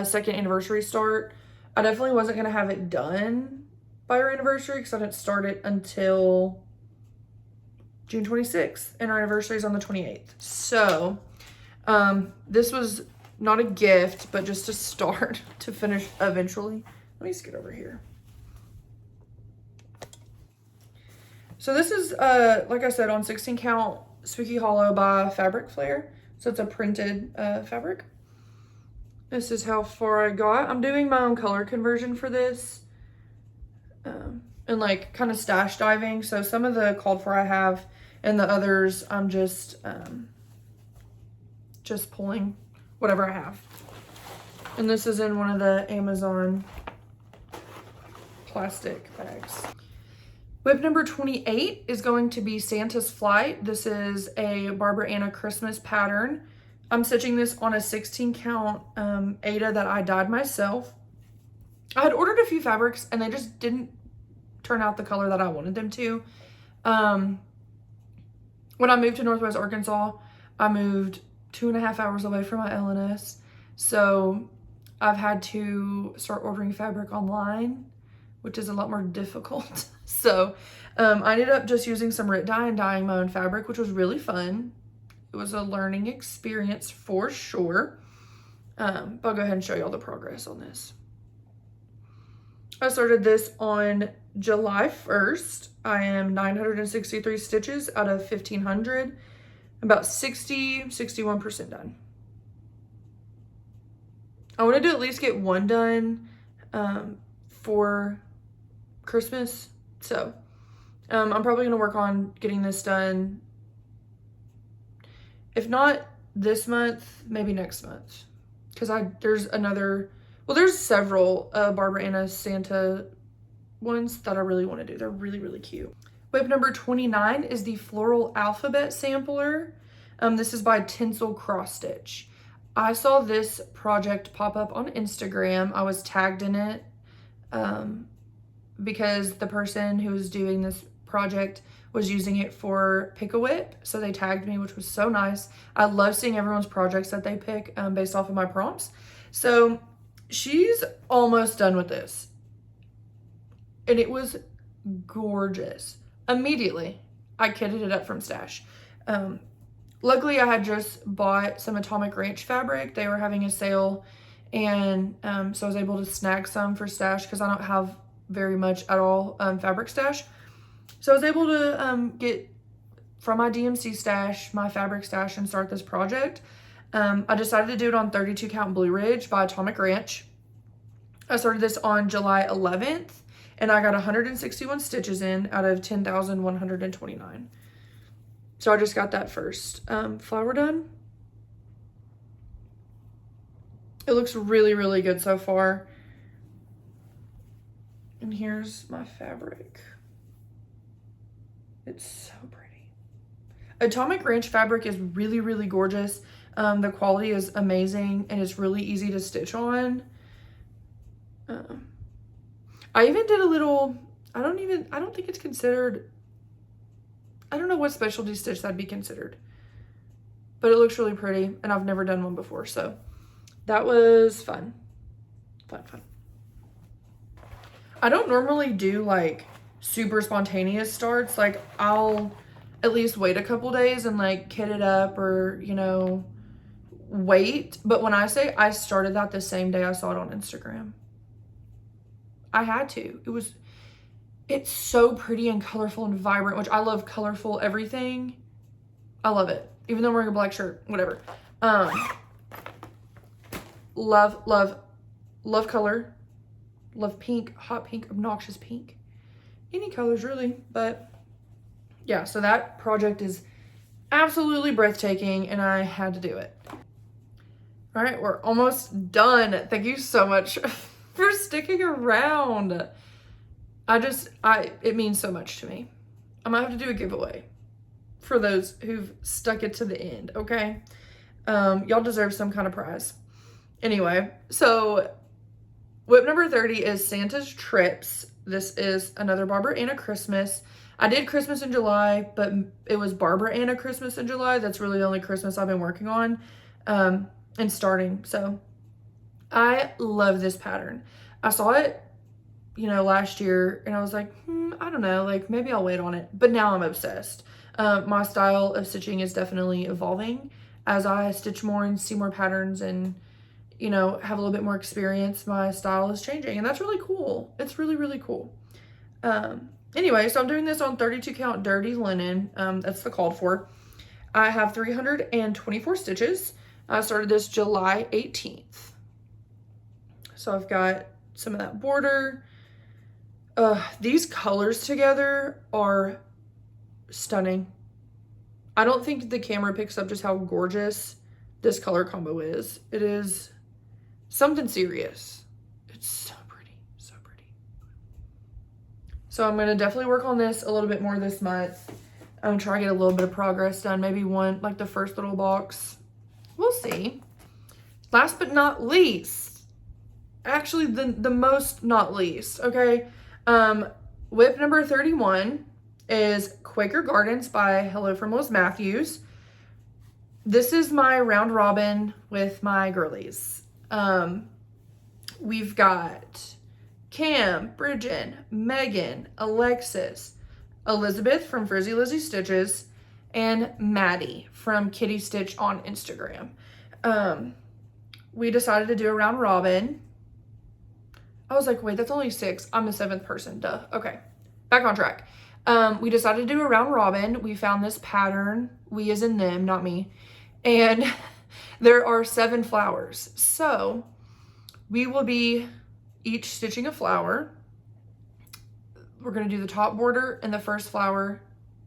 second anniversary start. I definitely wasn't going to have it done by our anniversary because I didn't start it until June 26th. And our anniversary is on the 28th. So this was not a gift, but just to start to finish eventually. Let me just get over here. So this is, like I said, on 16 count Spooky Hollow by Fabric Flare. So it's a printed fabric. This is how far I got. I'm doing my own color conversion for this. And like kind of stash diving. So some of the called for I have, and the others I'm just pulling whatever I have. And this is in one of the Amazon plastic bags. WIP number 28 is going to be Santa's Flight. This is a Barbara Anna Christmas pattern. I'm stitching this on a 16 count Aida that I dyed myself. I had ordered a few fabrics and they just didn't turn out the color that I wanted them to. When I moved to Northwest Arkansas, I moved 2.5 hours away from my LNS. So I've had to start ordering fabric online, which is a lot more difficult. So I ended up just using some RIT dye and dyeing my own fabric, which was really fun. It was a learning experience for sure. But I'll go ahead and show you all the progress on this. I started this on July 1st. I am 963 stitches out of 1,500. About 61% done. I wanted to at least get one done for Christmas. So I'm probably going to work on getting this done. If not this month, maybe next month. Because there's several Barbara Anna Santa ones that I really want to do. They're really, really cute. WIP number 29 is the Floral Alphabet sampler. This is by Tinsel Cross Stitch. I saw this project pop up on Instagram. I was tagged in it because the person who was doing this project was using it for Pick a WIP. So they tagged me, which was so nice. I love seeing everyone's projects that they pick based off of my prompts. So she's almost done with this. And it was gorgeous. Immediately, I kitted it up from stash. Luckily, I had just bought some Atomic Ranch fabric. They were having a sale, and so I was able to snag some for stash because I don't have very much at all fabric stash. So I was able to get from my DMC stash, my fabric stash, and start this project. I decided to do it on 32 count Blue Ridge by Atomic Ranch. I started this on July 11th. And I got 161 stitches in out of 10,129. So I just got that first flower done. It looks really, really good so far. And here's my fabric. It's so pretty. Atomic Ranch fabric is really, really gorgeous. The quality is amazing and it's really easy to stitch on. I even did a little, I don't think it's considered, I don't know what specialty stitch that'd be considered, but it looks really pretty and I've never done one before. So that was fun. Fun. I don't normally do like super spontaneous starts. Like I'll at least wait a couple days and like kit it up or, you know, wait. But when I say I started that the same day I saw it on Instagram, I had to. It's so pretty and colorful and vibrant, which I love colorful everything. I love it. Even though I'm wearing a black shirt, whatever. Love color. Love pink, hot pink, obnoxious pink. Any colors really, but yeah, so that project is absolutely breathtaking and I had to do it. All right, we're almost done. Thank you so much for sticking around. It means so much to me. I might have to do a giveaway for those who've stuck it to the end, okay? Y'all deserve some kind of prize. Anyway, so WIP number 30 is Santa's Trips. This is another Barbara Anna Christmas. I did Christmas in July, but it was Barbara Anna Christmas in July. That's really the only Christmas I've been working on and starting. So I love this pattern. I saw it, you know, last year and I was like, I don't know, like maybe I'll wait on it. But now I'm obsessed. My style of stitching is definitely evolving as I stitch more and see more patterns and, you know, have a little bit more experience. My style is changing and that's really cool. It's really, really cool. Anyway, so I'm doing this on 32 count dirty linen. That's the called for. I have 324 stitches. I started this July 18th. So I've got some of that border. These colors together are stunning. I don't think the camera picks up just how gorgeous this color combo is. It is something serious. It's so pretty, so pretty. So I'm going to definitely work on this a little bit more this month. I'm going to try to get a little bit of progress done. Maybe one, like the first little box. We'll see. Last but not least, actually the most not least, okay? WIP number 31 is Quaker Gardens by Hello from Liz Matthews. This is my round robin with my girlies. We've got Cam, Bridget, Megan, Alexis, Elizabeth from Frizzy Lizzy Stitches, and Maddie from Kitty Stitch on Instagram. We decided to do a round robin. I was like, wait, that's only 6. I'm the 7th person, duh. Okay, back on track. We decided to do a round robin. We found this pattern, we as in them, not me. And there are 7 flowers. So we will be each stitching a flower. We're gonna do the top border and the first flower,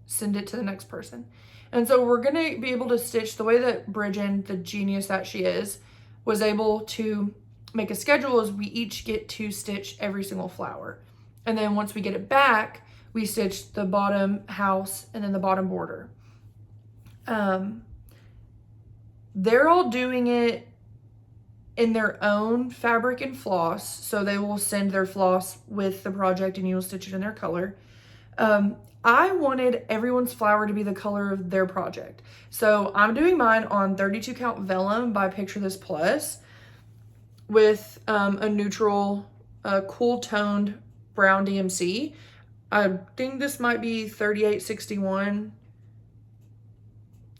send it to the next person. And so we're gonna be able to stitch the way that Bridget, the genius that she is, was able to make a schedule is we each get to stitch every single flower. And then once we get it back, we stitch the bottom house and then the bottom border. They're all doing it in their own fabric and floss. So they will send their floss with the project and you'll stitch it in their color. I wanted everyone's flower to be the color of their project. So I'm doing mine on 32 count vellum by Picture This Plus with a neutral, cool toned brown DMC. I think this might be 3861.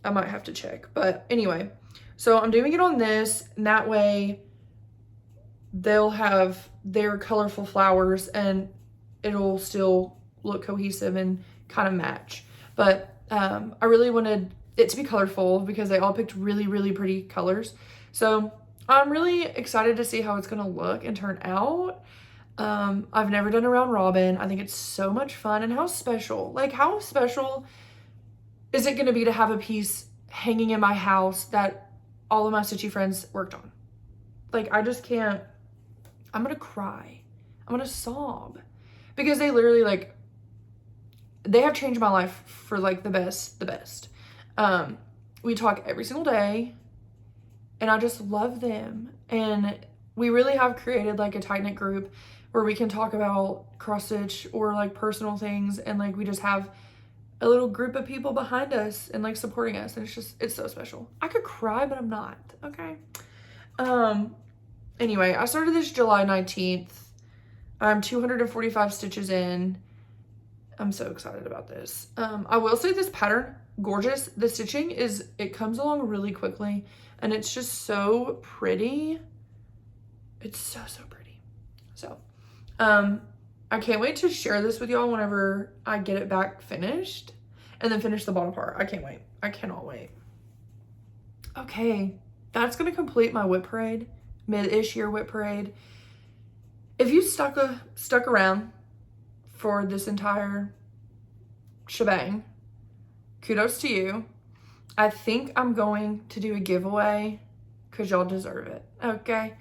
I might have to check, but anyway. So I'm doing it on this, and that way they'll have their colorful flowers and it'll still look cohesive and kind of match. But I really wanted it to be colorful because they all picked really, really pretty colors. So I'm really excited to see how it's gonna look and turn out. I've never done a round robin. I think it's so much fun, and how special is it gonna be to have a piece hanging in my house that all of my stitchy friends worked on? Like, I just can't, I'm gonna cry. I'm gonna sob because they literally, like, they have changed my life for like the best. We talk every single day and I just love them. And we really have created like a tight-knit group where we can talk about cross stitch or like personal things, and like we just have a little group of people behind us and like supporting us, and it's so special. I could cry, but I'm not, okay? Anyway, I started this July 19th. I'm 245 stitches in. I'm so excited about this. I will say this pattern, gorgeous. The stitching it comes along really quickly, and it's just so pretty. It's so pretty. So, I can't wait to share this with y'all whenever I get it back finished, and then finish the bottom part. I can't wait. I cannot wait. Okay, that's gonna complete my WIP parade, mid-ish year WIP parade. If you stuck around for this entire shebang, kudos to you. I think I'm going to do a giveaway because y'all deserve it, okay?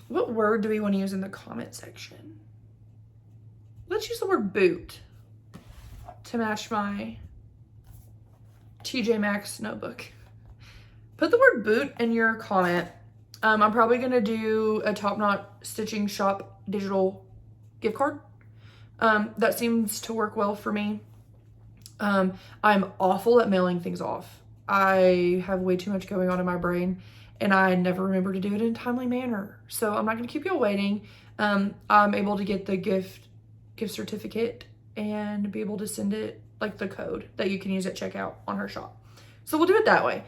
What word do we want to use in the comment section? Let's use the word boot to match my TJ Maxx notebook. Put the word boot in your comment. I'm probably going to do a Top Knot Stitching Shop digital gift card. That seems to work well for me. I'm awful at mailing things off. I have way too much going on in my brain, and I never remember to do it in a timely manner. So I'm not going to keep y'all waiting. I'm able to get the gift certificate and be able to send it, like the code that you can use at checkout on her shop. So we'll do it that way.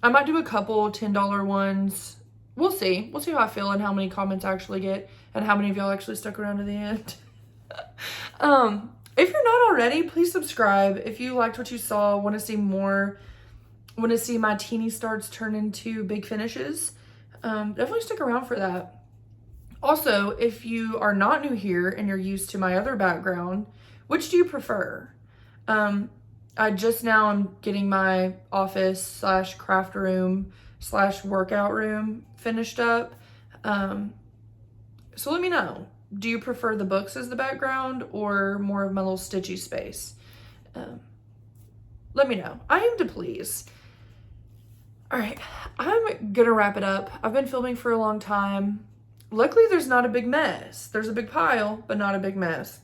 I might do a couple $10 ones. We'll see. We'll see how I feel and how many comments I actually get and how many of y'all actually stuck around to the end. If you're not already, please subscribe. If you liked what you saw, want to see more, want to see my teeny starts turn into big finishes, definitely stick around for that. Also, if you are not new here and you're used to my other background, which do you prefer? I just now am getting my office / craft room / workout room finished up. So let me know. Do you prefer the books as the background or more of my little stitchy space? Let me know. I aim to please. All right, I'm gonna wrap it up. I've been filming for a long time. Luckily, there's not a big mess. There's a big pile, but not a big mess.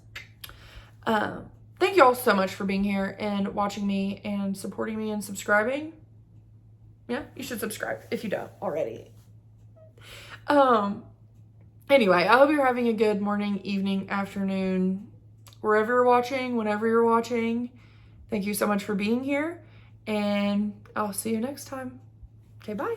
Thank you all so much for being here and watching me and supporting me and subscribing. Yeah, you should subscribe if you don't already. Anyway, I hope you're having a good morning, evening, afternoon, wherever you're watching, whenever you're watching. Thank you so much for being here, and I'll see you next time. Okay, bye.